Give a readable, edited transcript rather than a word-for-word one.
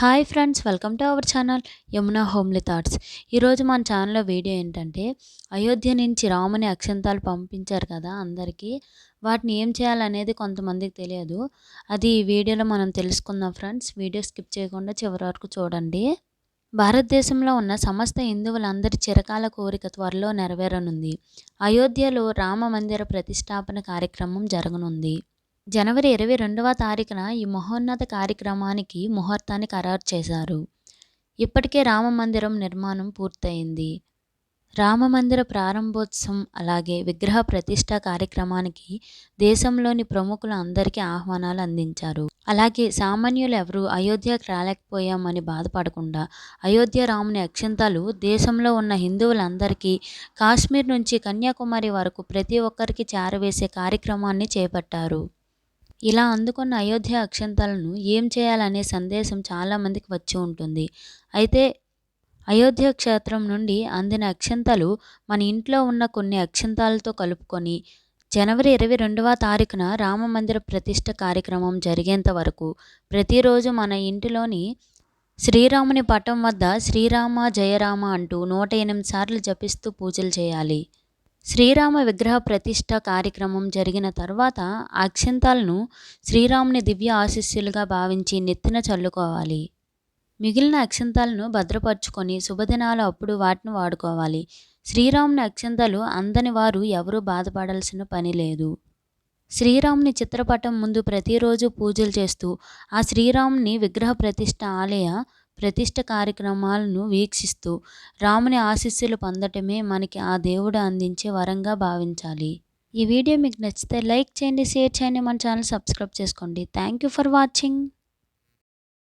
Hi friends, welcome to our channel Yamuna homely thoughts. ఈరోజు మన ఛానల్లో వీడియో ఏంటంటే, అయోధ్య నుంచి రాముని అక్షంతాలు పంపించారు కదా అందరికీ. వాటిని ఏం చేయాలనేది కొంతమందికి తెలియదు. అది ఈ వీడియోలో మనం తెలుసుకుందాం ఫ్రెండ్స్. వీడియో స్కిప్ చేయకుండా చివరి వరకు చూడండి. భారతదేశంలో ఉన్న సమస్త హిందువులందరి చిరకాల కోరిక త్వరలో నెరవేరనుంది. అయోధ్యలో రామ మందిర ప్రతిష్టాపన కార్యక్రమం జరగనుంది. జనవరి 22వ తారీఖున ఈ మహోన్నత కార్యక్రమానికి ముహూర్తాన్ని ఖరారు చేశారు. ఇప్పటికే రామ మందిరం నిర్మాణం పూర్తయింది. రామ మందిర ప్రారంభోత్సవం అలాగే విగ్రహ ప్రతిష్ఠ కార్యక్రమానికి దేశంలోని ప్రముఖులు అందరికీ ఆహ్వానాలు అందించారు. అలాగే సామాన్యులు ఎవరూ అయోధ్యకు రాలేకపోయామని బాధపడకుండా అయోధ్య రాముని అక్షంతాలు దేశంలో ఉన్న హిందువులందరికీ కాశ్మీర్ నుంచి కన్యాకుమారి వరకు ప్రతి ఒక్కరికి చేరవేసే కార్యక్రమాన్ని చేపట్టారు. ఇలా అందుకున్న అయోధ్య అక్షంతాలను ఏం చేయాలనే సందేశం చాలామందికి వచ్చి ఉంటుంది. అయితే అయోధ్య క్షేత్రం నుండి అందిన అక్షంతలు మన ఇంట్లో ఉన్న కొన్ని అక్షంతాలతో కలుపుకొని జనవరి 22వ తారీఖున రామ మందిర ప్రతిష్ఠ కార్యక్రమం జరిగేంత వరకు ప్రతిరోజు మన ఇంటిలోని శ్రీరాముని పటం వద్ద శ్రీరామ జయరామ అంటూ 108 సార్లు జపిస్తూ పూజలు చేయాలి. శ్రీరామ విగ్రహ ప్రతిష్ఠ కార్యక్రమం జరిగిన తర్వాత ఆ అక్షంతాలను శ్రీరాముని దివ్య ఆశీస్సులుగా భావించి నెత్తిన చల్లుకోవాలి. మిగిలిన అక్షంతాలను భద్రపరుచుకొని శుభదినాలు అప్పుడు వాటిని వాడుకోవాలి. శ్రీరాముని అక్షంతాలు అందని వారు ఎవరూ బాధపడాల్సిన పని లేదు. శ్రీరాముని చిత్రపటం ముందు ప్రతిరోజు పూజలు చేస్తూ ఆ శ్రీరాముని విగ్రహ ప్రతిష్ఠ ఆలయ ప్రతిష్ఠ కార్యక్రమాలను వీక్షిస్తూ రాముని ఆశీస్సులు పొందటమే మనకి ఆ దేవుడు అందించే వరంగా భావించాలి. ఈ వీడియో మీకు నచ్చితే లైక్ చేయండి, షేర్ చేయండి, మన ఛానల్ సబ్స్క్రైబ్ చేసుకోండి. Thank you for watching.